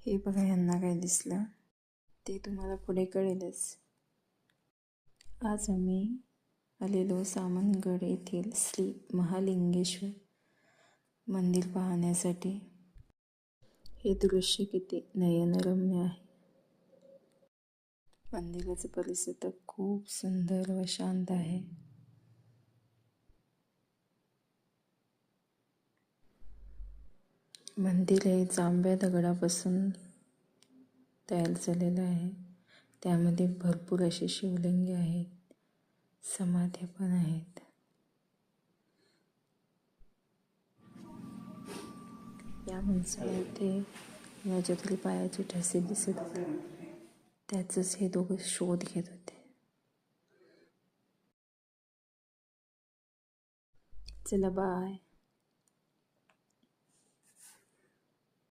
हे बघा, यांना काय दिसलं ते तुम्हाला पुढे कळेलच. आज आम्ही आलेलो सामनगड येथील श्री महालिंगेश्वर मंदिर पाहण्यासाठी. हे दृश्य किती नयनरम्य आहे. मंदिराचा परिसर तर खूप सुंदर व शांत आहे. मंदिर हे जांभ्या दगडापासून तयार झालेलं आहे. त्यामध्ये भरपूर असे शिवलिंग आहेत, समाध्या पण आहेत. या मंदिरामध्ये माझ्या पायाचे ठसे दिसत होते. त्याचंच हे दोघं शोध घेत होते. चला बाय.